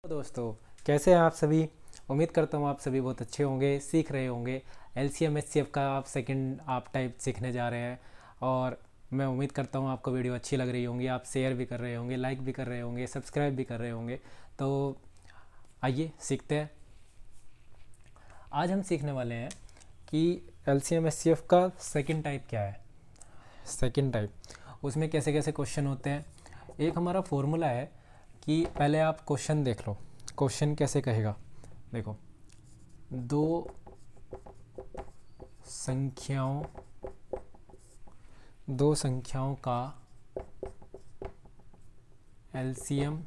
तो दोस्तों, कैसे हैं आप सभी। उम्मीद करता हूँ आप सभी बहुत अच्छे होंगे, सीख रहे होंगे। एलसीएम एचसीएफ का आप सेकंड आप टाइप सीखने जा रहे हैं। और मैं उम्मीद करता हूँ आपको वीडियो अच्छी लग रही होंगी, आप शेयर भी कर रहे होंगे, लाइक भी कर रहे होंगे, सब्सक्राइब भी कर रहे होंगे। तो आइए सीखते हैं। आज हम सीखने वाले हैं कि एलसीएम एचसीएफ का सेकंड टाइप क्या है। सेकंड टाइप उसमें कैसे कैसे क्वेश्चन होते हैं। एक हमारा फॉर्मूला है कि पहले आप क्वेश्चन देख लो। क्वेश्चन कैसे कहेगा, देखो, दो संख्याओं दो संख्याओं का एलसीएम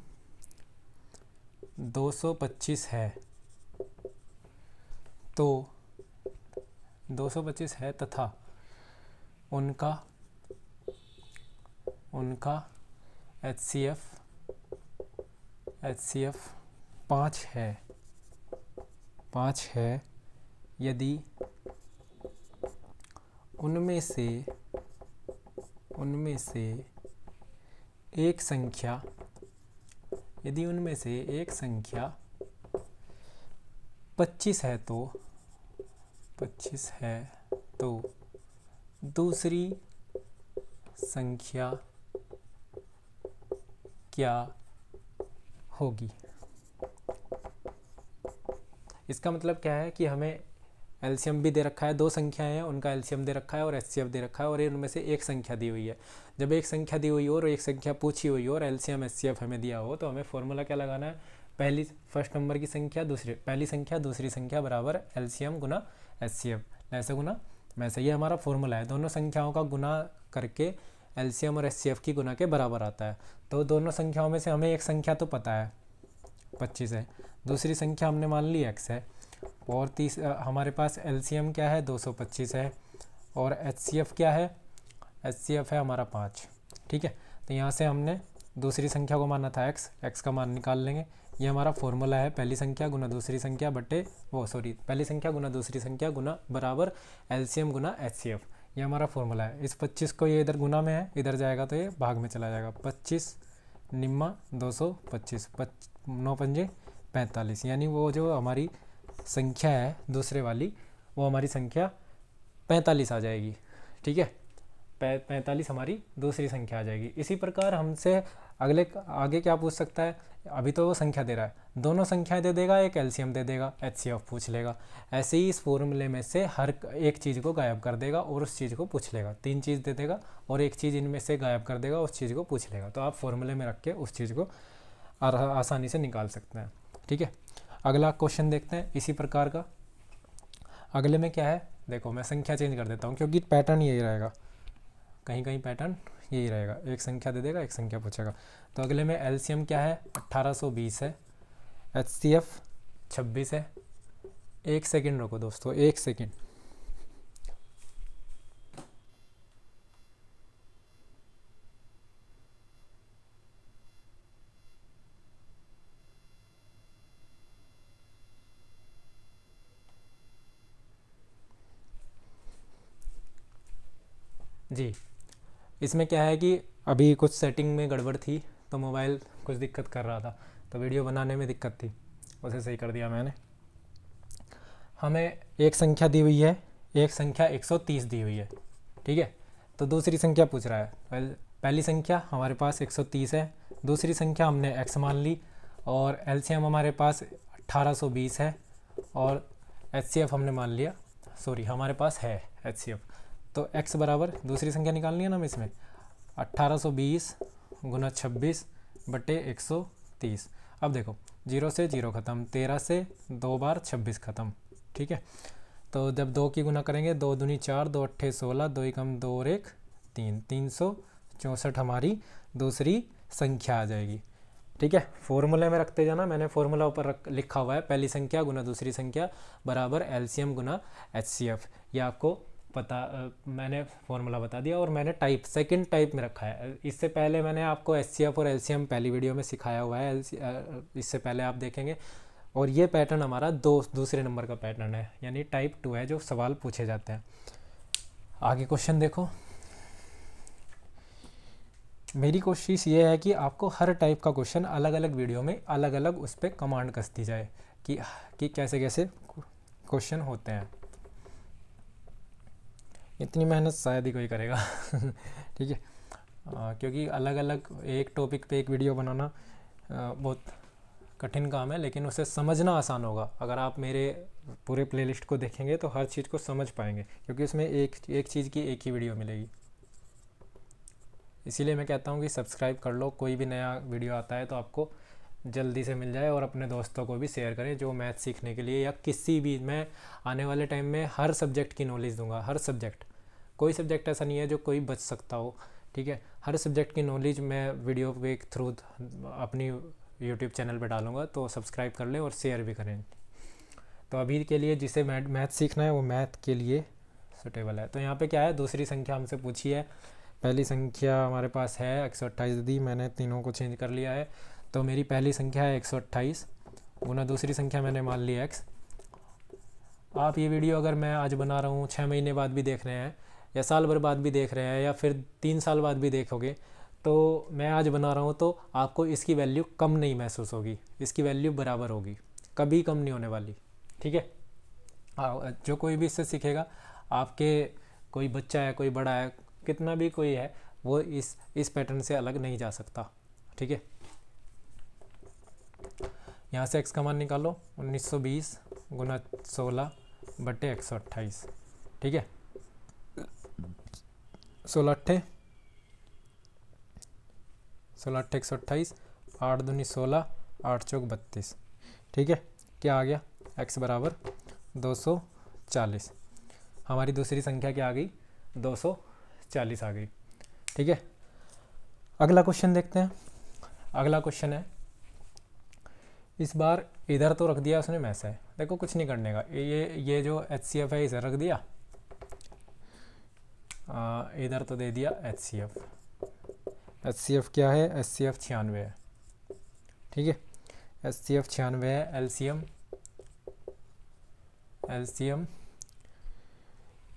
225 है। तो 225 है तथा उनका एचसीएफ 5 है यदि उनमें से एक संख्या 25 है तो दूसरी संख्या क्या होगी। इसका मतलब क्या है कि हमें एलसीएम भी दे रखा है, दो संख्याएं हैं, उनका एलसीएम दे रखा है और एचसीएफ दे रखा है, और उनमें से एक संख्या दी हुई है। जब एक संख्या दी हुई हो और एक संख्या पूछी हुई हो और एलसीएम एचसीएफ हमें दिया हो, तो हमें फॉर्मूला क्या लगाना है। फर्स्ट नंबर की संख्या पहली संख्या दूसरी संख्या बराबर एलसीएम गुना एचसीएफ, ऐसे गुना वैसे। ये हमारा फॉर्मूला है। दोनों संख्याओं का गुना करके एलसीएम और एचसीएफ की गुना के बराबर आता है। तो दोनों संख्याओं में से हमें एक संख्या तो पता है 25 है, दूसरी संख्या हमने मान ली x है, और हमारे पास एलसीएम क्या है 225 है, और एचसीएफ क्या है, एचसीएफ है हमारा 5। ठीक है, तो यहाँ से हमने दूसरी संख्या को माना था x का मान निकाल लेंगे। ये हमारा फॉर्मूला है, पहली संख्या गुना दूसरी संख्या पहली संख्या गुना दूसरी संख्या गुना बराबर एलसीएम गुना एचसीएफ। ये हमारा फॉर्मूला है। इस 25 को ये इधर गुना में है, इधर जाएगा तो ये भाग में चला जाएगा। 25 निम्मा 225, 9 पंजे 45, यानी वो जो हमारी संख्या है दूसरे वाली, वो हमारी संख्या 45 आ जाएगी। ठीक है, 45 हमारी दूसरी संख्या आ जाएगी। इसी प्रकार हमसे आगे क्या पूछ सकता है। अभी तो वो संख्या दे रहा है, दोनों संख्याएं दे देगा, एक एलसीएम दे देगा, एचसीएफ पूछ लेगा। ऐसे ही इस फॉर्मूले में से हर एक चीज़ को गायब कर देगा और उस चीज़ को पूछ लेगा। 3 चीज़ दे देगा और एक चीज़ इनमें से गायब कर देगा, उस चीज़ को पूछ लेगा। तो आप फॉर्मूले में रख के उस चीज़ को आसानी से निकाल सकते हैं। ठीक है, अगला क्वेश्चन देखते हैं इसी प्रकार का। अगले में क्या है, देखो मैं संख्या चेंज कर देता हूँ क्योंकि पैटर्न यही रहेगा, कहीं कहीं पैटर्न यही रहेगा। एक संख्या दे देगा, एक संख्या पूछेगा। तो अगले में एलसीएम क्या है 1820 है, एचसीएफ 26 है। एक सेकंड रुको दोस्तों, एक सेकंड। जी, इसमें क्या है कि अभी कुछ सेटिंग में गड़बड़ थी, तो मोबाइल कुछ दिक्कत कर रहा था, तो वीडियो बनाने में दिक्कत थी, उसे सही कर दिया मैंने। हमें एक संख्या दी हुई है, एक संख्या 130 दी हुई है। ठीक है, तो दूसरी संख्या पूछ रहा है। पहली संख्या हमारे पास 130 है, दूसरी संख्या हमने x मान ली, और एलसीएम हमारे पास 1820 है, और एचसीएफ हमने मान लिया, हमारे पास है एचसीएफ। तो x बराबर दूसरी संख्या निकालनी है ना हमें इसमें, 1820 गुना 26 बटे 130। अब देखो 0 से 0 ख़त्म, 13 से 2 बार 26 ख़त्म। ठीक है, तो जब 2 की गुना करेंगे, 2 दूनी 4, 2 अट्ठे 16, 2 एकम 2 और 1 3, 364 हमारी दूसरी संख्या आ जाएगी। ठीक है, फॉर्मूले में रखते जाना, मैंने फॉर्मूला ऊपर लिखा हुआ है, पहली संख्या गुना दूसरी संख्या बराबर एलसीएम गुना एचसीएफ। ये आपको मैंने फॉर्मूला बता दिया, और मैंने सेकंड टाइप में रखा है। इससे पहले मैंने आपको एचसीएफ और एलसीएम पहली वीडियो में सिखाया हुआ है, इससे पहले आप देखेंगे। और ये पैटर्न हमारा दूसरे नंबर का पैटर्न है, यानी टाइप 2 है, जो सवाल पूछे जाते हैं। आगे क्वेश्चन देखो, मेरी कोशिश ये है कि आपको हर टाइप का क्वेश्चन अलग अलग वीडियो में अलग अलग उस पर कमांड कस दी जाए कि कैसे कैसे क्वेश्चन होते हैं। इतनी मेहनत शायद ही कोई करेगा ठीक है, क्योंकि अलग अलग एक टॉपिक पे एक वीडियो बनाना बहुत कठिन काम है, लेकिन उसे समझना आसान होगा। अगर आप मेरे पूरे प्लेलिस्ट को देखेंगे तो हर चीज़ को समझ पाएंगे, क्योंकि उसमें एक चीज़ की एक ही वीडियो मिलेगी। इसीलिए मैं कहता हूँ कि सब्सक्राइब कर लो, कोई भी नया वीडियो आता है तो आपको जल्दी से मिल जाए, और अपने दोस्तों को भी शेयर करें जो मैथ सीखने के लिए या किसी भी, मैं आने वाले टाइम में हर सब्जेक्ट की नॉलेज दूंगा। हर सब्जेक्ट, कोई सब्जेक्ट ऐसा नहीं है जो कोई बच सकता हो, ठीक है। हर सब्जेक्ट की नॉलेज मैं वीडियो के थ्रू अपनी यूट्यूब चैनल पे डालूंगा, तो सब्सक्राइब कर लें और शेयर भी करें। तो अभी के लिए जिसे मैथ सीखना है वो मैथ के लिए सुटेबल है। तो यहाँ पे क्या है, दूसरी संख्या हमसे पूछी है। पहली संख्या हमारे पास है 128 दी, मैंने तीनों को चेंज कर लिया है। तो मेरी पहली संख्या है 128 गुना दूसरी संख्या मैंने मान ली x। आप ये वीडियो अगर मैं आज बना रहा हूँ 6 महीने बाद भी देख रहे हैं, या साल भर बाद भी देख रहे हैं, या फिर 3 साल बाद भी देखोगे, तो मैं आज बना रहा हूँ तो आपको इसकी वैल्यू कम नहीं महसूस होगी, इसकी वैल्यू बराबर होगी, कभी कम नहीं होने वाली, ठीक है। जो कोई भी इससे सीखेगा, आपके कोई बच्चा है, कोई बड़ा है, कितना भी कोई है, वो इस पैटर्न से अलग नहीं जा सकता, ठीक है। यहाँ से x का मान निकालो, 1920 गुना 16 बटे 128, ठीक है। 16 अट्ठे 128, 8 दूनी 16, 8 चौक 32, ठीक है। क्या आ गया, x बराबर 240। हमारी दूसरी संख्या क्या आ गई, 240 आ गई, ठीक है। अगला क्वेश्चन देखते हैं। अगला क्वेश्चन है, इस बार इधर तो रख दिया उसने में से, देखो कुछ नहीं करने का, ये जो HCF है इसे रख दिया, इधर तो दे दिया HCF। HCF क्या है, HCF 96 है, ठीक है। HCF 96 है। LCM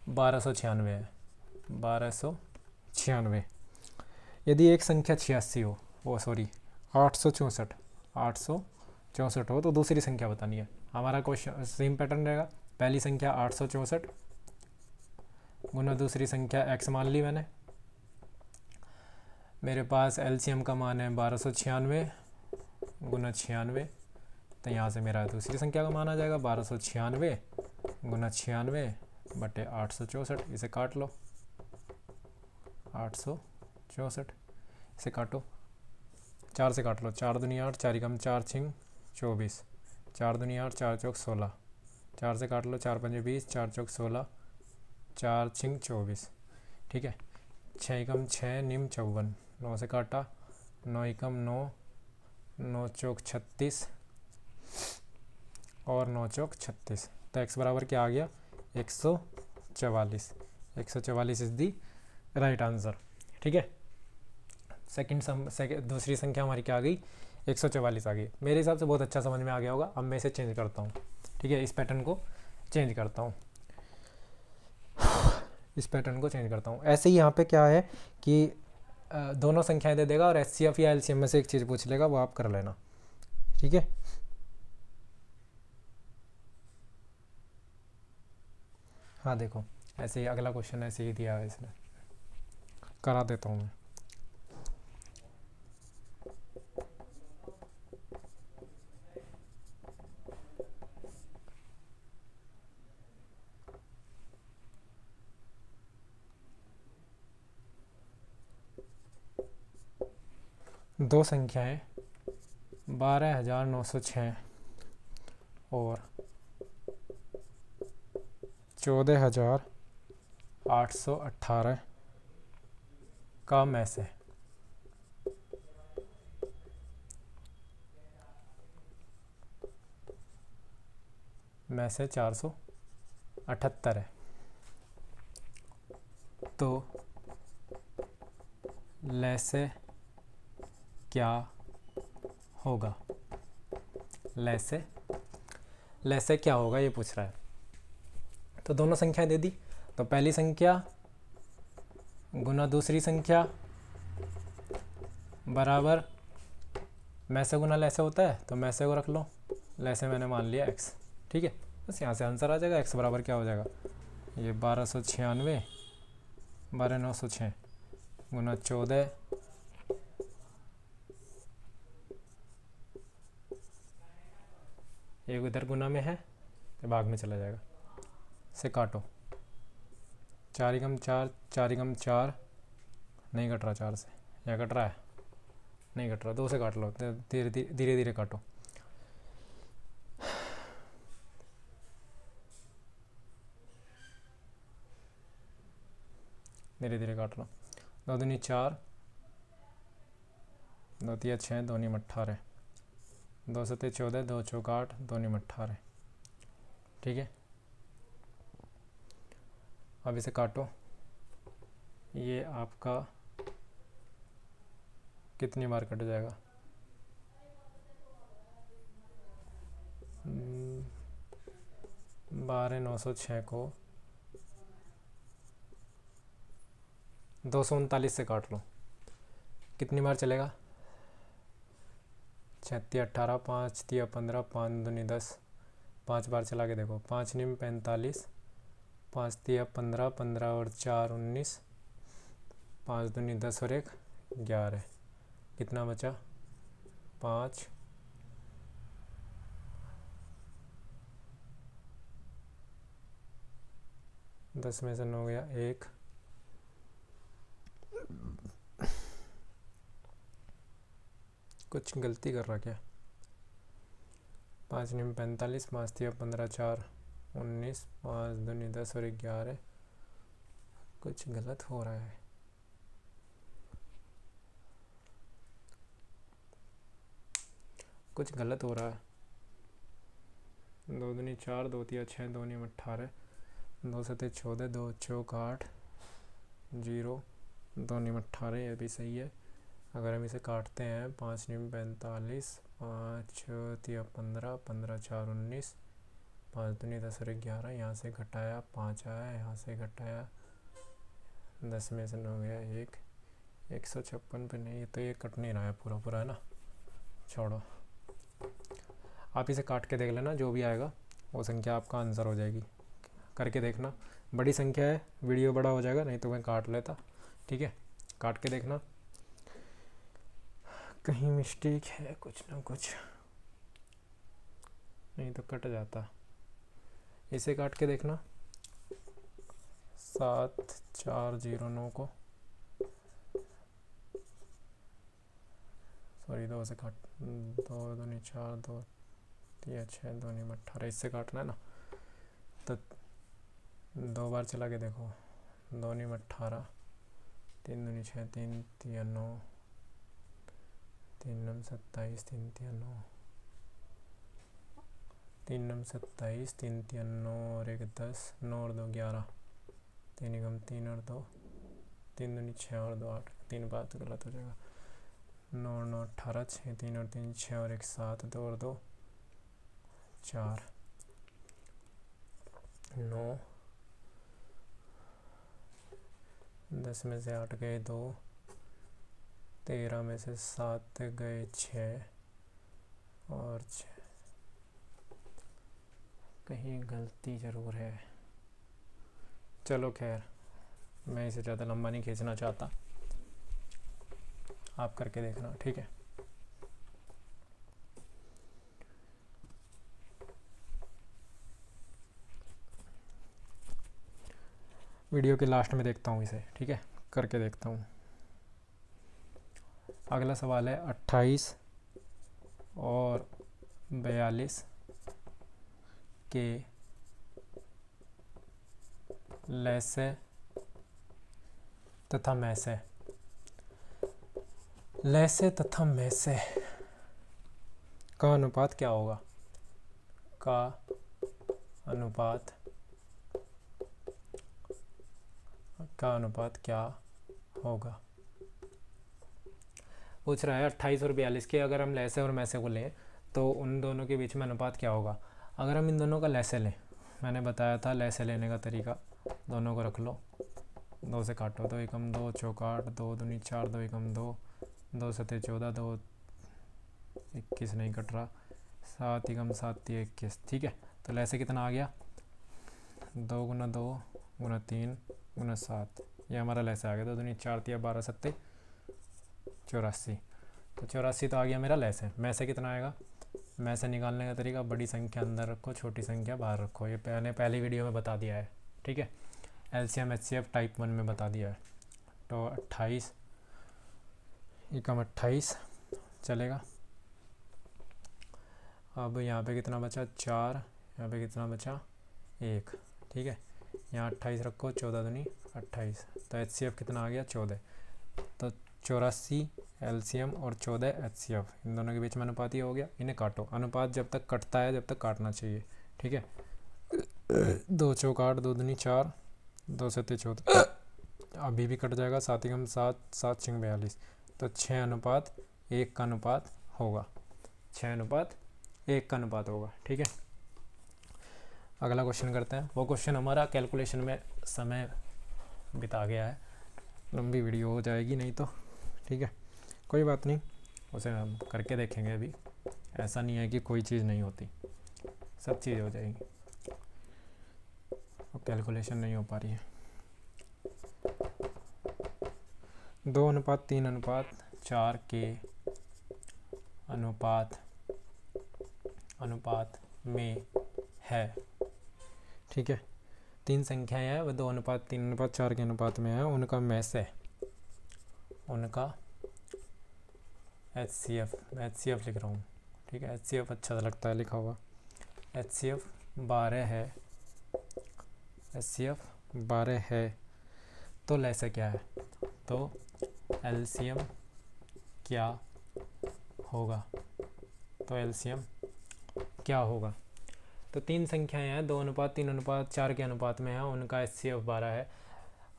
1296 है, 1296। यदि एक संख्या 86 हो, वो सॉरी 864 हो, तो दूसरी संख्या बतानी है। हमारा क्वेश्चन सेम पैटर्न रहेगा, पहली संख्या 864 गुना दूसरी संख्या x मान ली मैंने, मेरे पास LCM का मान है 1296 गुना 96, तो यहाँ से मेरा दूसरी संख्या का मान आ जाएगा 1296 गुना 96 बटे 864। इसे काट लो, 864 इसे काटो, 4 से काट लो, 4 दूनी 8, 4 कम 4 छिंग 24, 4 दूनी 8, 4 चौक 16, 4 से काट लो, 4 पंजे 20, 4 चौक 16, 4 छिंग 24, ठीक है। 6 कम 6 निम 54, 9 से काटा, 9 कम 9, 9 चौक 36 और 9 चौक 36, तो x बराबर क्या आ गया, 144। 144 इज दी राइट आंसर, ठीक है। दूसरी संख्या हमारी क्या आ गई, 144 आ गई। मेरे हिसाब से बहुत अच्छा समझ में आ गया होगा। अब मैं इसे चेंज करता हूँ, ठीक है, इस पैटर्न को चेंज करता हूँ, इस पैटर्न को चेंज करता हूँ। ऐसे ही यहाँ पे क्या है कि दोनों संख्याएं दे देगा और HCF या LCM में से एक चीज़ पूछ लेगा, वो आप कर लेना, ठीक है। हाँ देखो, ऐसे ही अगला क्वेश्चन ऐसे ही दिया है, इसने करा देता हूँ मैं। दो संख्याएं 12,906 और 14,818 का में से में से 478 है, तो लैसे क्या होगा, लैसे क्या होगा ये पूछ रहा है। तो दोनों संख्याएं दे दी, तो पहली संख्या गुना दूसरी संख्या बराबर में से गुना लैसे होता है, तो में से को रख लो, लैसे मैंने मान लिया x, ठीक है। बस यहाँ से आंसर आ जाएगा। x बराबर क्या हो जाएगा, ये 1296 12906 गुना 14 एक इधर गुना में है तो भाग में चला जाएगा, से काटो। 4 एकम 4 4 एकम 4 नहीं कट रहा, 4 से या कट रहा है, नहीं कट रहा, 2 से काट लो, धीरे धीरे धीरे काटो। धीरे धीरे काट लो। 2 दूनी 4 2 तिया 6 2 नीम 18 2 सते 14 2 चौक 8 2 नीम 18, ठीक है। अब इसे काटो। ये आपका कितनी बार कट जाएगा, 12906 को 239 से काट लो, कितनी बार चलेगा, 36 18 5 3 15 5 दूनी 10, 5 बार चला के देखो। 5 नीम 45 5 3 15 15 और 4 19 5 दूनी 10 और 1 11, कितना बचा 5 10 में से 9 गया 1, कुछ गलती कर रहा क्या, 5 नीम 45 5 3 15 4 19 5 दूनी 10 और 11, कुछ गलत हो रहा है। कुछ गलत हो रहा है। 2 दूनी 4 2 तिया 6 2 नीम 18 2 सते 14 2 चौक 8 0 2 नीम 18, ये भी सही है। अगर हम इसे काटते हैं, 5 नीम 45 5 तिया 15 15 4 19 5 दूनी 10 और 11, यहाँ से घटाया 5 आया, यहाँ से घटाया 10 में से 9 गया 1, 156 पे नहीं, तो ये कट नहीं रहा है पूरा पूरा, है ना, छोड़ो। आप इसे काट के देख लेना, जो भी आएगा वो संख्या आपका आंसर हो जाएगी, करके देखना। बड़ी संख्या है, वीडियो बड़ा हो जाएगा, नहीं तो मैं काट लेता, ठीक है। काट के देखना, कहीं मिस्टेक है कुछ ना कुछ, नहीं तो कट जाता। इसे काट के देखना, 7409 को, सॉरी 2 से काट, 2 दूनी 4 2 तिया 6 2 नीम 18, इससे काटना है ना, तो 2 बार चला के देखो। 2 नीम 18 3 दूनी 6 3 तिया 9 3 नम 27 3 तिया 9 3 नम 27 3 तिया 9 और 1 10 9 और 2 11 3 एकम 3 और 2 3 दूनी 6 और 2 8, 3 बार तो गलत हो जाएगा। 9 और 9 18 6 3 और 3 6 और 1 7 2 और 2 4 9 10 में से 8 गए 2, 13 में से 7 गए 6 और 6, कहीं गलती ज़रूर है। चलो खैर, मैं इसे ज़्यादा लंबा नहीं खींचना चाहता, आप करके देखना, ठीक है। वीडियो के लास्ट में देखता हूँ इसे, ठीक है, करके देखता हूँ। अगला सवाल है 28 और 42 के लैसे तथा मैसे, लैसे तथा मैसे का अनुपात क्या होगा, का अनुपात क्या होगा। पूछ रहा है 28 और 42 के अगर हम लैसे और मैसे को लें तो उन दोनों के बीच में अनुपात क्या होगा। अगर हम इन दोनों का लैसे लें, मैंने बताया था लैसे लेने का तरीका, दोनों को रख लो, 2 से काटो, 2 एकम 2 चौक 8 2 दूनी 4 2 एकम 2 2 सते 14, 2 21 नहीं कट रहा, 7 एकम 7 21, ठीक है। तो लैसे कितना आ गया, 2 गुना 2 गुना 3 गुना 7, ये हमारा लैसे आ गया। 2 दूनी 4 तिया 12 सत्ते 84, तो 84 तो आ गया मेरा लैसे। में से कितना आएगा, में से निकालने का तरीका, बड़ी संख्या अंदर रखो, छोटी संख्या बाहर रखो, ये पहली वीडियो में बता दिया है, ठीक है। एलसीएम एचसीएफ टाइप 1 में बता दिया है। तो 28 एकम 28 चलेगा। अब यहाँ पे कितना बचा, 4, यहाँ पे कितना बचा 1, ठीक है। यहाँ 28 रखो, 14 दूनी 28, तो एचसीएफ कितना आ गया 14। तो 84 एलसीएम और 14 एचसीएफ, इन दोनों के बीच में अनुपात ही हो गया। इन्हें काटो, अनुपात जब तक कटता है जब तक काटना चाहिए, ठीक है। 2 चौक 8, 2 दूनी 4, 2 सत्ते 14, अभी भी कट जाएगा। 7 एकम 7, 7 छिंग 42, तो 6 अनुपात 1 का अनुपात होगा, 6 अनुपात 1 का अनुपात होगा, ठीक है। अगला क्वेश्चन करते हैं। वो क्वेश्चन हमारा कैलकुलेशन में समय बिता गया है, लंबी वीडियो हो जाएगी नहीं तो, ठीक है, कोई बात नहीं, उसे हम करके देखेंगे। अभी ऐसा नहीं है कि कोई चीज़ नहीं होती, सब चीज़ हो जाएगी। अब कैलकुलेशन नहीं हो पा रही है। 2:3:4 के अनुपात में है, ठीक है। 3 संख्याएं हैं, वह 2:3:4 के अनुपात में है। उनका में से, उनका एचसीएफ लिख रहा हूँ, ठीक है। एचसीएफ अच्छा लगता है लिखा हुआ। एचसीएफ 12 है, एचसीएफ 12 है, तो लैसे क्या है, तो एलसीएम क्या होगा, तो एलसीएम क्या होगा। तो 3 संख्याएं हैं, 2:3:4 के अनुपात में है, उनका एचसीएफ 12 है।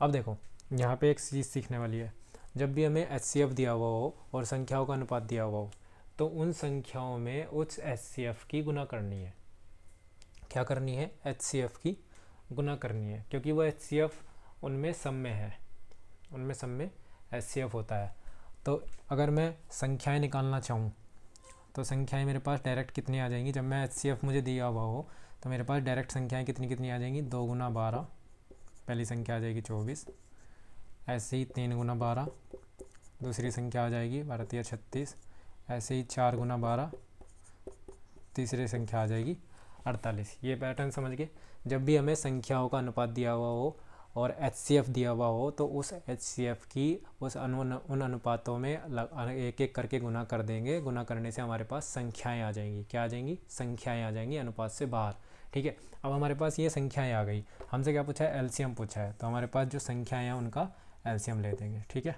अब देखो यहाँ पे एक चीज़ सीखने वाली है, जब भी हमें एचसीएफ दिया हुआ हो और संख्याओं का अनुपात दिया हुआ हो, तो उन संख्याओं में उस एचसीएफ की गुना करनी है। क्या करनी है, एचसीएफ की गुना करनी है, क्योंकि वो एचसीएफ उनमें सम में है, उनमें सम में एचसीएफ होता है। तो अगर मैं संख्याएं निकालना चाहूँ तो संख्याएं मेरे पास डायरेक्ट कितनी आ जाएंगी, जब मैं एचसीएफ मुझे दिया हुआ हो तो मेरे पास डायरेक्ट संख्याएं कितनी कितनी आ जाएंगी, 2 गुना 12, पहली संख्या आ जाएगी 24, ऐसे ही 3 गुना 12, दूसरी संख्या आ जाएगी 12 36, ऐसे ही 4 गुना 12, तीसरी संख्या आ जाएगी 48। ये पैटर्न समझ गए। जब भी हमें संख्याओं का अनुपात दिया हुआ हो और एचसीएफ दिया हुआ हो, तो उस एचसीएफ की उन अनुपातों में एक एक करके गुना कर देंगे। गुना करने से हमारे पास संख्याएं आ जाएंगी। क्या आ जाएंगी, संख्याएं आ जाएंगी अनुपात से बाहर, ठीक है। अब हमारे पास ये संख्याएं आ गई, हमसे क्या पूछा है, एलसीएम पूछा है, तो हमारे पास जो संख्याएं हैं उनका एलसीएम ले देंगे, ठीक है,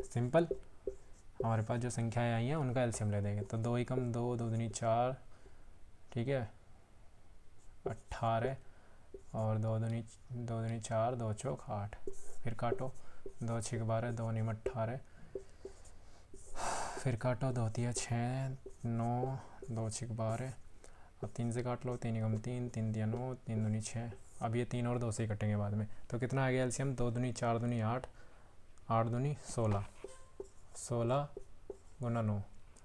सिंपल। हमारे पास जो संख्याएं आई हैं उनका एलसीएम ले देंगे। तो 2 एकम 2, 2 दूनी 4, ठीक है, 18 और 2 दूनी 4, 2 चौक 8, फिर काटो, 2 छिक 12, 2 नीम 18, फिर काटो, 2 तिया 6 9, 2 छिक 12, अब 3 से काट लो, 3 एकम 3, 3 तिया 9, 3 दूनी 6, अब ये 3 और 2 से ही कटेंगे बाद में। तो कितना आ गया एलसीएम, 2 दूनी 4 दूनी 8, 8 दूनी 16, 16 गुना 9,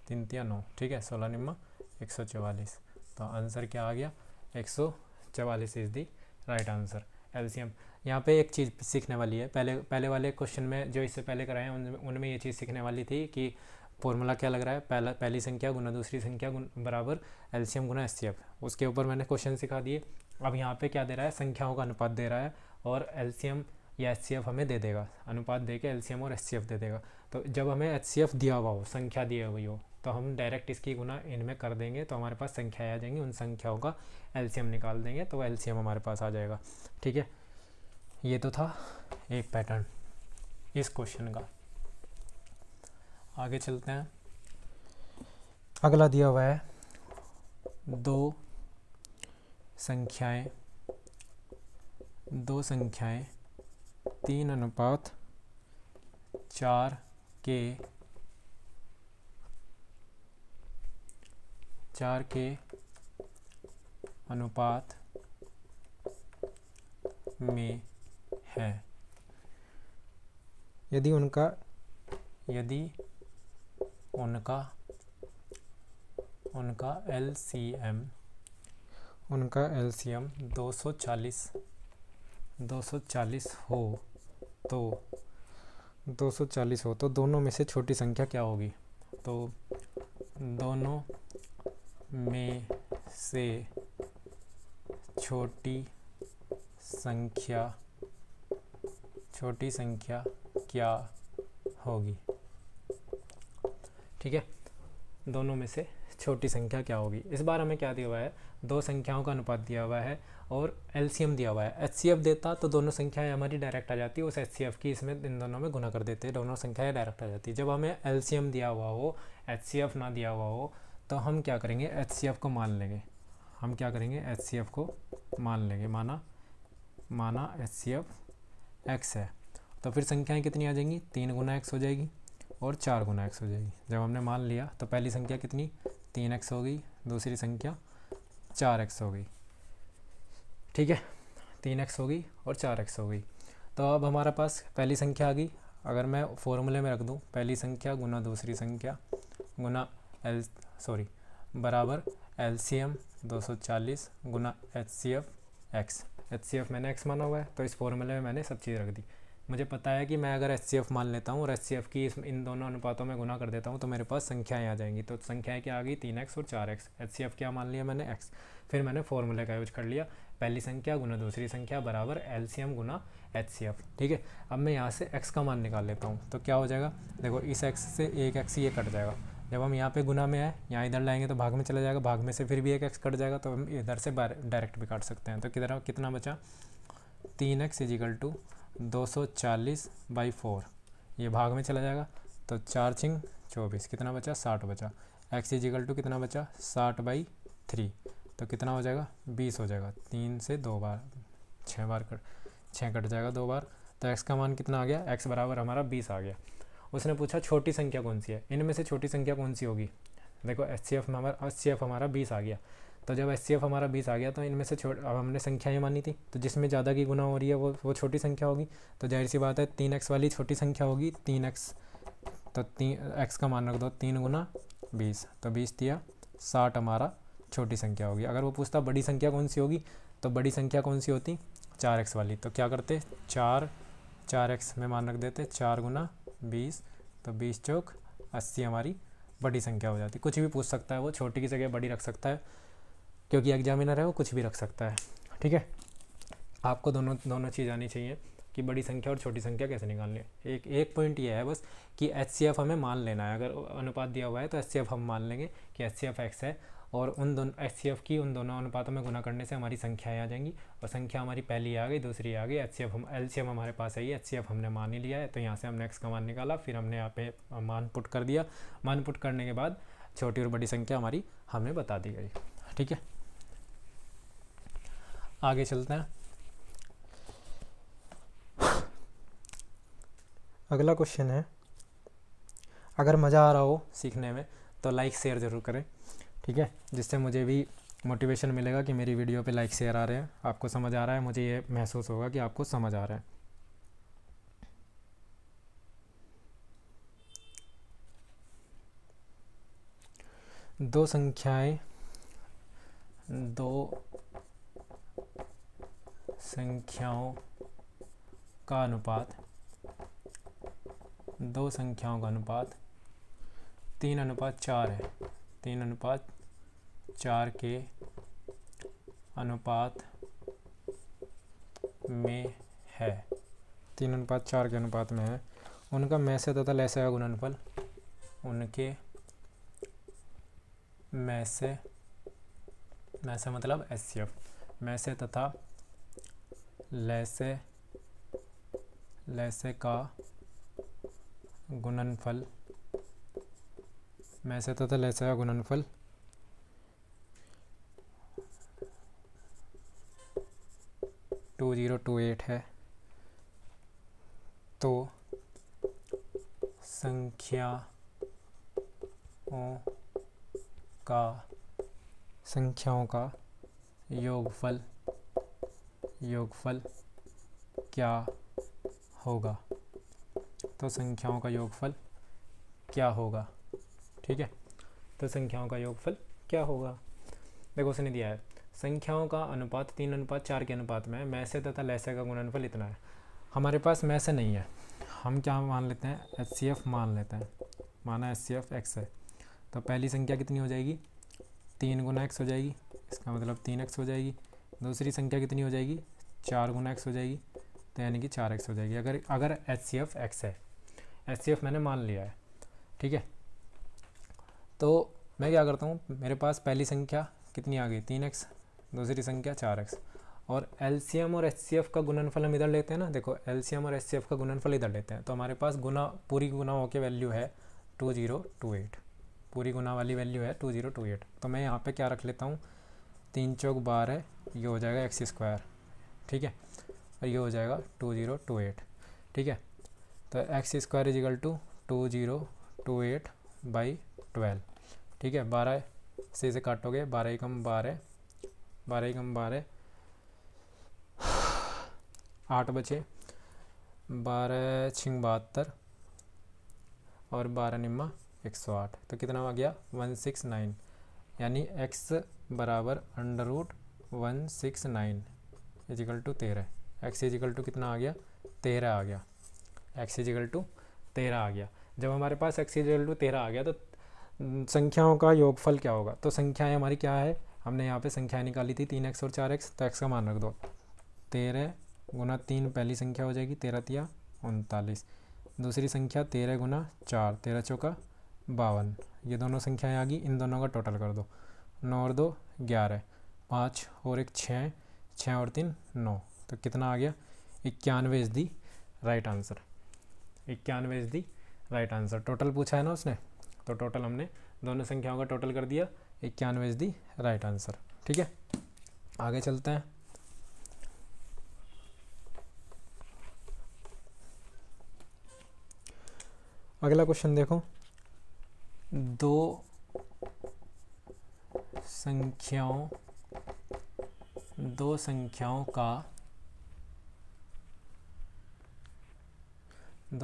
3 तिया 9, ठीक है, 16 निम्मा 144। तो आंसर क्या आ गया, 144 is the right answer. LCM यहाँ पे एक चीज़ सीखने वाली है, पहले वाले क्वेश्चन में जो इससे पहले कराए हैं उनमें ये चीज़ सीखने वाली थी कि फॉर्मूला क्या लग रहा है, पहली संख्या गुना दूसरी संख्या बराबर एलसीएम गुना एचसीएफ। उसके ऊपर मैंने क्वेश्चन सिखा दिए। अब यहाँ पे क्या दे रहा है, संख्याओं का अनुपात दे रहा है और एलसीएम या एचसीएफ हमें दे देगा, अनुपात दे के एलसीएम और एचसीएफ दे देगा। तो जब हमें एचसीएफ दिया हुआ हो, संख्या दी हुई हो, तो हम डायरेक्ट इसकी गुना इनमें कर देंगे, तो हमारे पास संख्याएं आ जाएंगी, उन संख्याओं का एलसीएम निकाल देंगे तो एलसीएम हमारे पास आ जाएगा, ठीक है। ये तो था एक पैटर्न इस क्वेश्चन का। आगे चलते हैं। अगला दिया हुआ है 2 संख्याएं 3:4 के अनुपात में है। यदि उनका LCM 240 हो तो 240 हो तो दोनों में से छोटी संख्या क्या होगी? तो दोनों में से छोटी संख्या क्या होगी? ठीक है, दोनों में से छोटी संख्या क्या होगी? इस बार हमें क्या दिया हुआ है? दो संख्याओं का अनुपात दिया हुआ है और एलसीएम दिया हुआ है। एचसीएफ देता तो दोनों संख्याएं हमारी डायरेक्ट आ जाती, उस एचसीएफ की इसमें इन दोनों में गुना कर देते, दोनों संख्याएं डायरेक्ट आ जाती। जब हमें एलसीएम दिया हुआ हो, एचसीएफ ना दिया हुआ हो, तो हम क्या करेंगे? एचसीएफ को मान लेंगे। हम क्या करेंगे? एचसीएफ को मान लेंगे। माना एचसीएफ एक्स है, तो फिर संख्याएं कितनी आ जाएंगी? 3 गुना एक्स हो जाएगी और 4 गुना एक्स हो जाएगी। जब हमने मान लिया तो पहली संख्या कितनी? 3x हो गई, दूसरी संख्या 4x हो गई। ठीक है, 3x हो गई और 4x हो गई। तो अब हमारे पास पहली संख्या आ गई। अगर मैं फॉर्मूले में रख दूं, पहली संख्या गुना दूसरी संख्या गुना बराबर LCM 240 गुना HCF x। HCF मैंने x माना हुआ है, तो इस फॉर्मूले में मैंने सब चीज़ रख दी। मुझे पता है कि मैं अगर HCF मान लेता हूँ और HCF की इन दोनों अनुपातों में गुना कर देता हूँ तो मेरे पास संख्याएं आ जाएंगी। तो संख्याएं क्या आ गई? 3x और 4x। HCF क्या मान लिया मैंने? x। फिर मैंने फॉर्मूले का यूज कर लिया, पहली संख्या गुना दूसरी संख्या बराबर LCM गुना HCF। ठीक है, अब मैं यहाँ से x का मान निकाल लेता हूँ। तो क्या हो जाएगा? देखो, इस x से एक x ये कट जाएगा। जब हम यहाँ पे गुना में आए, यहाँ इधर लाएंगे तो भाग में चला जाएगा, भाग में से फिर भी एक x कट जाएगा, तो हम इधर से डायरेक्ट भी काट सकते हैं। तो कितना बचा? 3x = 240/4। ये भाग में चला जाएगा, तो 4 × 24 कितना बचा? 60 बचा। x = कितना बचा? 60/3। तो कितना हो जाएगा? 20 हो जाएगा। 3 से 2 बार 6 कट जाएगा 2 बार। तो x का मान कितना आ गया? x बराबर हमारा 20 आ गया। उसने पूछा छोटी संख्या कौन सी है? इनमें से छोटी संख्या कौन सी होगी? देखो, HCF हमारा 20 आ गया। तो जब HCF हमारा 20 आ गया तो इनमें से अब हमने संख्याएं मानी थी, तो जिसमें ज़्यादा की गुना हो रही है वो छोटी संख्या होगी। तो जाहिर सी बात है 3x वाली छोटी संख्या होगी। 3x, तो x का मान रख दो 3 गुना 20, तो 20 दिया 60 हमारा छोटी संख्या होगी। अगर वो पूछता बड़ी संख्या कौन सी होगी, तो बड़ी संख्या कौन सी होती? 4x वाली। तो क्या करते? 4x में मान रख देते 4 गुना 20, तो 20 चौक 80 हमारी बड़ी संख्या हो जाती। कुछ भी पूछ सकता है वो, छोटी की जगह बड़ी रख सकता है, क्योंकि एग्जामिनर है वो कुछ भी रख सकता है। ठीक है, आपको दोनों चीज़ आनी चाहिए कि बड़ी संख्या और छोटी संख्या कैसे निकालनी है। एक पॉइंट ये है बस कि HCF हमें मान लेना है। अगर अनुपात दिया हुआ है तो HCF हम मान लेंगे कि HCF x है, और उन दोनों HCF की उन दोनों अनुपातों में गुना करने से हमारी संख्याएं आ जाएंगी। और संख्या हमारी पहली आ गई, दूसरी आ गई, LCM हमारे पास है, HCF हमने मान ही लिया है। तो यहाँ से हमने x का मान निकाला, फिर हमने यहाँ पे मान पुट कर दिया। मान पुट करने के बाद छोटी और बड़ी संख्या हमारी हमें बता दी गई। ठीक है, आगे चलते हैं। अगला क्वेश्चन है, अगर मज़ा आ रहा हो सीखने में तो लाइक शेयर ज़रूर करें। ठीक है, जिससे मुझे भी मोटिवेशन मिलेगा कि मेरी वीडियो पे लाइक शेयर आ रहे हैं, आपको समझ आ रहा है, मुझे ये महसूस होगा कि आपको समझ आ रहा है। दो संख्याओं का अनुपात 3:4 है। 3:4 के अनुपात में है। 3:4 के अनुपात में है। उनका में से तथा लय से का गुणनफल, उनके में से मतलब HCF, में से तथा लय से का गुणनफल, में से तथा लय से का गुणनफल 2028 है। तो संख्याओं का योगफल क्या होगा? तो संख्याओं का योगफल क्या होगा? ठीक है। तो संख्याओं का योगफल क्या होगा? देखो उसने दिया है संख्याओं का अनुपात 3:4 के अनुपात में है, में से तथा लय से का गुणनफल इतना है। हमारे पास में से नहीं है, हम क्या मान लेते हैं, HCF मान लेते हैं। माना HCF x है, तो पहली संख्या कितनी हो जाएगी, 3 गुना x हो जाएगी, इसका मतलब 3x हो जाएगी। दूसरी संख्या कितनी हो जाएगी, 4 गुना x हो जाएगी, तो यानी कि 4x हो जाएगी। अगर HCF x है, HCF मैंने मान लिया है, ठीक है। तो मैं क्या करता हूँ, मेरे पास पहली संख्या कितनी आ गई, 3x, दूसरी संख्या 4x, और LCM और HCF का गुणनफल हम इधर लेते हैं ना। देखो LCM और HCF का गुणनफल इधर लेते हैं, तो हमारे पास पूरी गुना होकर वैल्यू है 2028, पूरी गुना वाली वैल्यू है 2028। तो मैं यहाँ पे क्या रख लेता हूँ, 3 चौक 12, ये हो जाएगा x², ठीक है, और ये हो जाएगा 2028, ठीक है। तो x² = 2028/12, ठीक है। 12 से काटोगे, 12 एकम 12, 12 एकम 12, 8 बचे, 12 छिंग 72 और 12 निम्मा 108, तो कितना आ गया 169, यानी x बराबर √169 = 13। x = कितना आ गया, 13 आ गया, x = 13 आ गया। जब हमारे पास x = 13 आ गया तो संख्याओं का योगफल क्या होगा? तो संख्याएं हमारी क्या है, हमने यहाँ पे संख्याएं निकाली थी 3x और 4x, तो x का मान रख दो, 13 गुना 3 पहली संख्या हो जाएगी, 13 तिया 39, दूसरी संख्या 13 गुना 4, 13 चौका 52, ये दोनों संख्याएं आ गई, इन दोनों का टोटल कर दो, 9 और 2 11, 5 और 1 6, 6 और 3 9, तो कितना आ गया 91 is the right answer. 91 is the right answer. Total पूछा है ना उसने, तो टोटल हमने दोनों संख्याओं का टोटल कर दिया, 91 इज दी राइट आंसर, ठीक है। आगे चलते हैं। अगला क्वेश्चन देखो, दो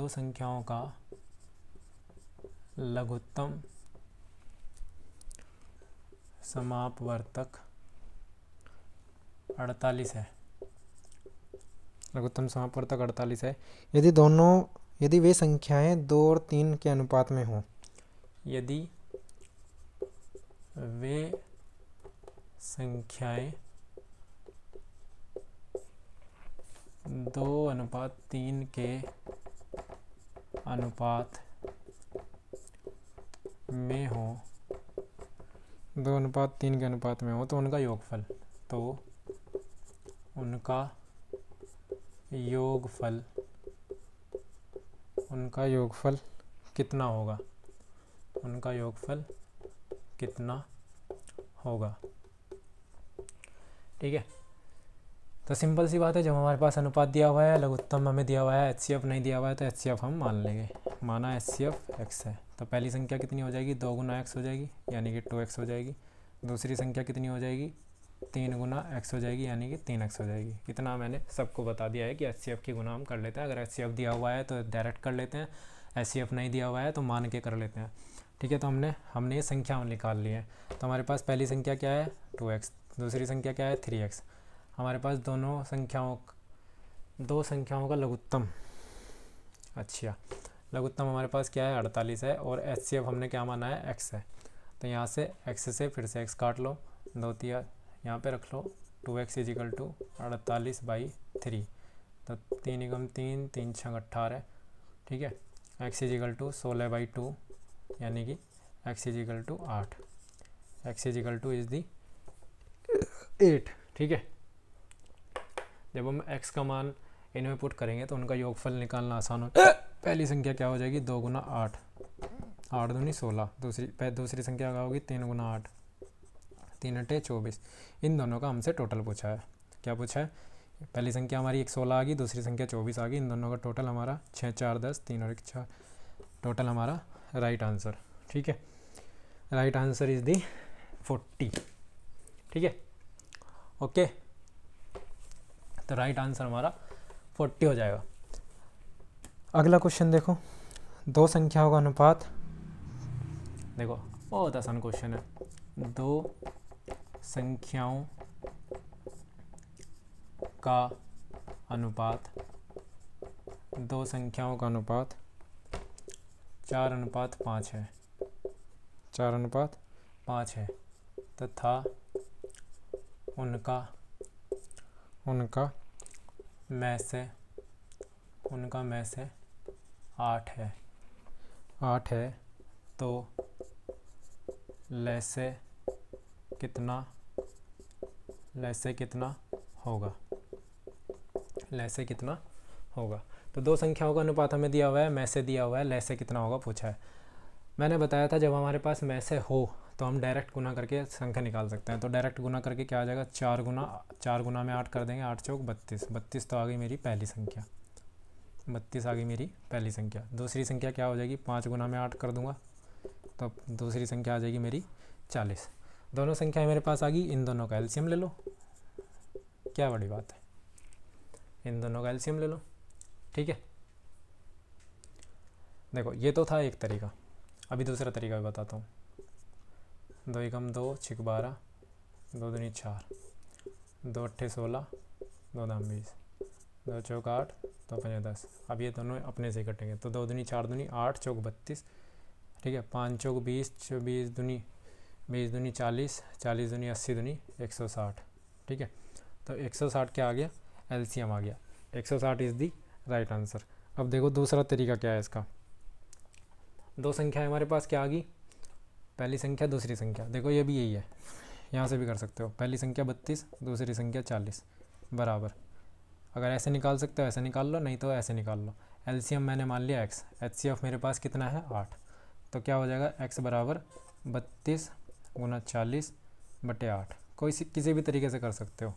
संख्याओं का लघुत्तम समापवर्तक 48 है। लघुत्तम समापवर्तक 48 है यदि वे संख्याएं 2 और 3 के अनुपात में हों। यदि वे संख्याएं 2:3 के अनुपात में हो, 2:3 के अनुपात में हो, तो उनका योगफल कितना होगा, ठीक है। तो सिंपल सी बात है, जब हमारे पास अनुपात दिया हुआ है, लघुत्तम हमें दिया हुआ है, HCF नहीं दिया हुआ है, तो HCF हम मान लेंगे। माना HCF x है, तो पहली संख्या कितनी हो जाएगी, 2 गुना x हो जाएगी, यानी कि 2x हो जाएगी। दूसरी संख्या कितनी हो जाएगी, 3 गुना x हो जाएगी, यानी कि 3x हो जाएगी। इतना मैंने सबको बता दिया है कि HCF की गुना हम कर लेते हैं। अगर HCF दिया हुआ है तो डायरेक्ट कर लेते हैं, HCF नहीं दिया हुआ है तो मान के कर लेते हैं, ठीक है। तो हमने ये संख्या निकाल ली है। तो हमारे पास पहली संख्या क्या है, 2x, दूसरी संख्या क्या है, 3x। हमारे पास दो संख्याओं का लघुत्तम, अच्छा लघुत्तम हमारे पास क्या है, 48 है, और HCF हमने क्या माना है, x है। तो यहाँ से x से फिर से x काट लो, 2 तिया यहाँ पे रख लो, 2x = 48/3, तो 3 एकम 3, 3 6 18, ठीक है। x = 16/2, यानी कि x = 8, x = 8, ठीक है। जब हम x का मान इनमें पुट करेंगे तो उनका योगफल निकालना आसान हो। पहली संख्या क्या हो जाएगी, 2 गुना 8, 8 दूनी 16, दूसरी संख्या क्या होगी, 3 गुना 8, 3 8 24। इन दोनों का हमसे टोटल पूछा है। क्या पूछा है, पहली संख्या हमारी 16 आ गई, दूसरी संख्या 24 आ गई, इन दोनों का टोटल हमारा 6 4 10, 3 और 1 4, टोटल हमारा राइट आंसर, ठीक है। राइट आंसर इज दी 40, ठीक है, ओके। तो राइट आंसर हमारा 40 हो जाएगा। अगला क्वेश्चन देखो, दो संख्याओं का अनुपात देखो बहुत आसान क्वेश्चन है। दो संख्याओं का अनुपात, दो संख्याओं का अनुपात 4:5 है, 4:5 है तथा उनका में से 8 है, 8 है तो लैसे कितना होगा, लैसे कितना होगा। तो दो संख्याओं का अनुपात हमें दिया हुआ है, में से दिया हुआ है, लैसे कितना होगा पूछा है। मैंने बताया था जब हमारे पास में से हो तो हम डायरेक्ट गुना करके संख्या निकाल सकते हैं। तो डायरेक्ट गुना करके क्या आ जाएगा, 4 गुना में 8 कर देंगे, 8 चौक 32, 32 तो आ गई मेरी पहली संख्या, 32 आ गई मेरी पहली संख्या। दूसरी संख्या क्या हो जाएगी, 5 गुना में 8 कर दूंगा तो दूसरी संख्या आ जाएगी मेरी 40। दोनों संख्याएं मेरे पास आ गई, इन दोनों का एलसीएम ले लो, क्या बड़ी बात है, इन दोनों का एलसीएम ले लो। ठीक है, देखो ये तो था एक तरीका। अभी दूसरा तरीका भी बताता हूँ। 2 एकम 2 6 12, 2 दूनी 4, 2 अट्ठे 16, 2 दाम 20, 2 चौक 8, 2 पंजे 10। अब ये दोनों अपने से कटेंगे तो 2 दूनी 4 दूनी 8 चौक 32, ठीक है, 5 चौक 20, 20 दूनी 40, 40 दूनी 80 दूनी 160। ठीक है, तो 160 क्या आ गया, एलसीएम आ गया, 160 इज़ दी राइट आंसर। अब देखो दूसरा तरीका क्या है इसका। दो संख्या हमारे पास क्या आ गई, पहली संख्या दूसरी संख्या, देखो ये भी यही है, यहाँ से भी कर सकते हो। पहली संख्या 32, दूसरी संख्या 40 बराबर, अगर ऐसे निकाल सकते हो ऐसे निकाल लो, नहीं तो ऐसे निकाल लो। एलसीएम मैंने मान लिया x, एचसीएफ मेरे पास कितना है 8, तो क्या हो जाएगा x बराबर 32 गुना 40 बटे 8। किसी भी तरीके से कर सकते हो।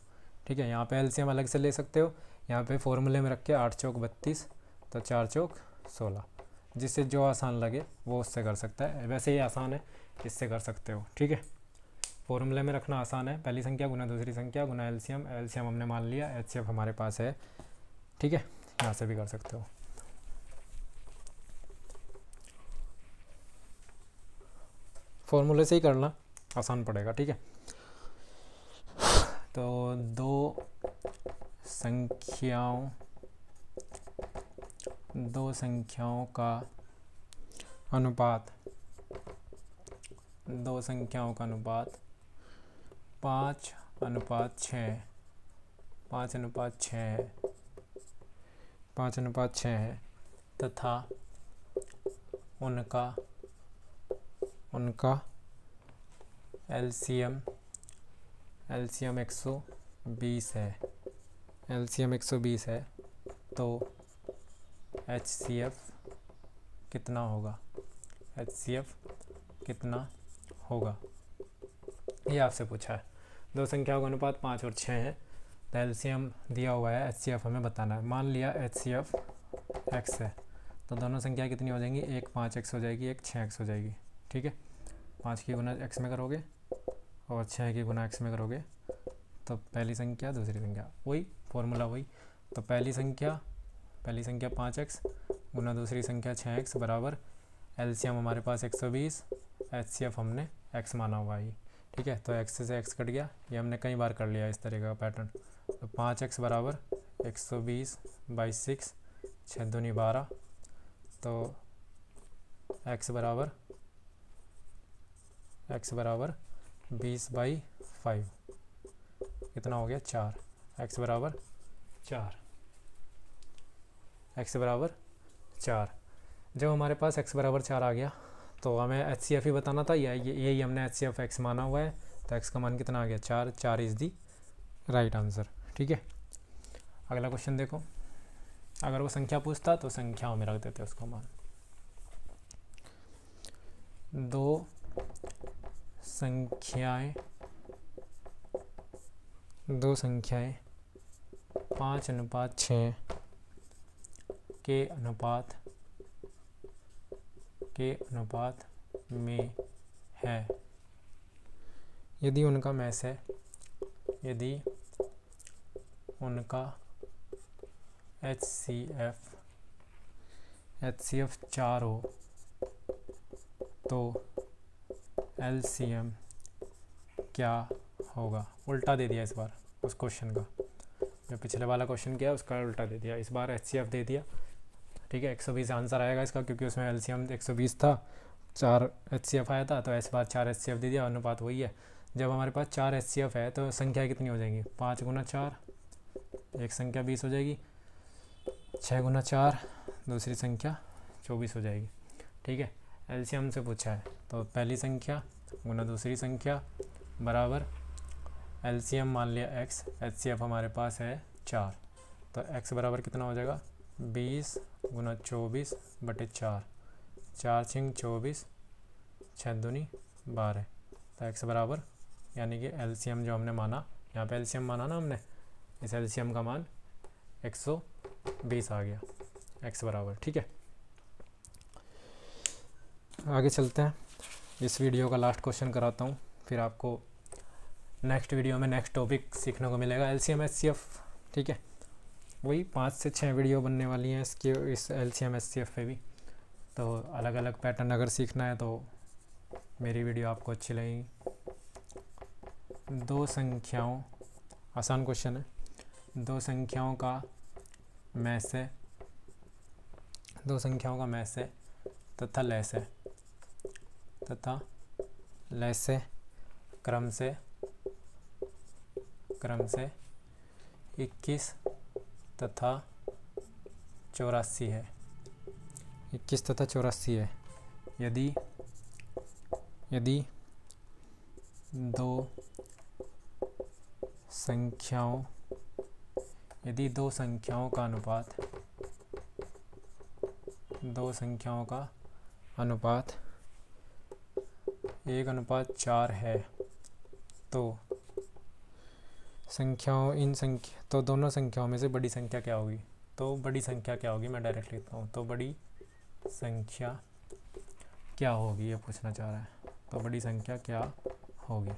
ठीक है, यहाँ पे एलसीएम अलग से ले सकते हो, यहाँ पे फॉर्मूले में रख के 8 चौक 32 तो 4 चौक 16, जिससे जो आसान लगे वो उससे कर सकता है। वैसे ही आसान है, इससे कर सकते हो। ठीक है, फॉर्मूले में रखना आसान है, पहली संख्या गुना दूसरी संख्या गुना एलसीएम, एलसीएम हमने मान लिया, एचसीएफ हमारे पास है। ठीक है, यहाँ से भी कर सकते हो। फॉर्मूले से ही करना आसान पड़ेगा। ठीक है, तो दो संख्याओं का अनुपात 5:6, 5:6 है तथा उनका एलसीएम 120 है, एलसीएम 120 है तो एचसीएफ कितना होगा, एचसीएफ कितना होगा, ये आपसे पूछा है। दो संख्याओं का अनुपात 5 और 6 है तो एलसीएम दिया हुआ है, एचसीएफ हमें बताना है। मान लिया एचसीएफ x है तो दोनों संख्या कितनी हो जाएंगी, एक 5x हो जाएगी, एक 6x हो जाएगी। ठीक है, 5 की गुना x में करोगे और 6 की गुना x में करोगे तो पहली संख्या दूसरी संख्या, वही फॉर्मूला वही। तो पहली संख्या 5x गुना दूसरी संख्या 6x बराबर एलसीएम हमारे पास 120, एचसीएफ हमने x माना हुआ ही। ठीक है, तो x से x कट गया, ये हमने कई बार कर लिया इस तरीके का पैटर्न। तो 5x बराबर 120/6, 6 दूनी 12, तो x बराबर 20/5, कितना हो गया 4, x बराबर 4। जब हमारे पास x बराबर 4 आ गया तो हमें एचसीएफ ही बताना था, यही हमने एचसीएफ x माना हुआ है, तो x का मान कितना आ गया 4 इज़ दी राइट आंसर। ठीक है, अगला क्वेश्चन देखो। अगर वो संख्या पूछता तो संख्याओं में रख देते उसका मान। दो संख्याएं 5:6 के अनुपात में है यदि उनका एचसीएफ 4 हो तो LCM क्या होगा, उल्टा दे दिया इस बार उस क्वेश्चन का, जो पिछले वाला क्वेश्चन किया उसका उल्टा दे दिया, इस बार HCF दे दिया। ठीक है, 120 आंसर आएगा इसका, क्योंकि उसमें LCM 120 था, 4 HCF आया था, तो इस बार 4 HCF दे दिया, अनुपात वही है। जब हमारे पास 4 HCF है तो संख्या कितनी हो जाएंगी, 5 गुना 4, एक संख्या 20 हो जाएगी, 6 गुना 4 दूसरी संख्या 24 हो जाएगी। ठीक है, LCM से पूछा है, तो पहली संख्या गुना दूसरी संख्या बराबर LCM मान लिया x, HCF हमारे पास है 4, तो x बराबर कितना हो जाएगा, 20 गुना 24 बटे 4, 4 छिंग 24, 6 दूनी 12, तो x बराबर, यानी कि LCM जो हमने माना, यहाँ पे LCM माना ना हमने, इस LCM का मान 120 आ गया, x बराबर। ठीक है, आगे चलते हैं, इस वीडियो का लास्ट क्वेश्चन कराता हूँ, फिर आपको नेक्स्ट वीडियो में नेक्स्ट टॉपिक सीखने को मिलेगा, LCM HCF। ठीक है, वही 5 से 6 वीडियो बनने वाली हैं इसके, इस LCM HCF पे भी, तो अलग अलग पैटर्न अगर सीखना है तो मेरी वीडियो आपको अच्छी लगेगी। दो संख्याओं, आसान क्वेश्चन है, दो संख्याओं का मैस है तथा लैसे क्रम से 21 तथा 84 है, 21 तथा 84 है। यदि दो संख्याओं का अनुपात 1:4 है, तो दोनों संख्याओं में से बड़ी संख्या क्या होगी। तो बड़ी संख्या क्या होगी, मैं डायरेक्ट लिखता हूँ, तो बड़ी संख्या क्या होगी, ये पूछना चाह रहा है, तो बड़ी संख्या क्या होगी।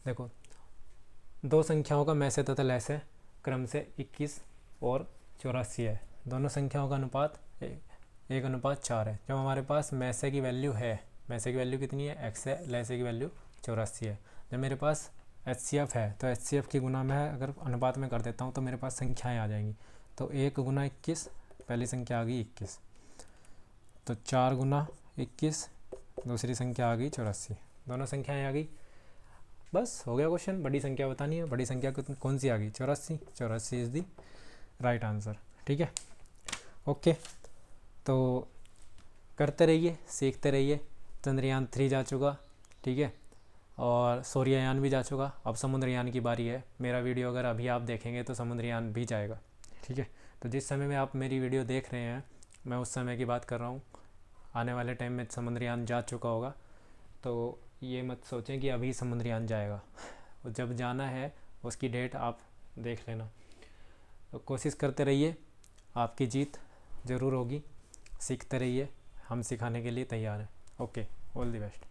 देखो, दो संख्याओं का मैसे तथा लैसे क्रम से 21 और 84 है, दोनों संख्याओं का अनुपात 1:4 है। जब हमारे पास मैसे की वैल्यू है, मैसे की वैल्यू कितनी है, x है, लैसे की वैल्यू 84 है। जब मेरे पास HCF है, तो HCF की गुना मैं अगर अनुपात में कर देता हूँ तो मेरे पास संख्याएं आ जाएंगी, तो 1 गुना 21, पहली संख्या आ गई 21, तो 4 गुना 21 दूसरी संख्या आ गई 84, दोनों संख्याएं आ गई, बस हो गया क्वेश्चन। बड़ी संख्या बतानी है, बड़ी संख्या कौन सी आ गई, 84 इज़ दी राइट आंसर। ठीक है, ओके, तो करते रहिए, सीखते रहिए। चंद्रयान 3 जा चुका, ठीक है, और सूर्ययान भी जा चुका, अब समुद्रयान की बारी है। मेरा वीडियो अगर अभी आप देखेंगे तो समुद्रयान भी जाएगा। ठीक है, तो जिस समय में आप मेरी वीडियो देख रहे हैं, मैं उस समय की बात कर रहा हूँ, आने वाले टाइम में समुद्रयान जा चुका होगा, तो ये मत सोचें कि अभी समुद्रयान जाएगा, जब जाना है उसकी डेट आप देख लेना। तो कोशिश करते रहिए, आपकी जीत ज़रूर होगी, सीखते रहिए, हम सिखाने के लिए तैयार हैं। Okay, all the best.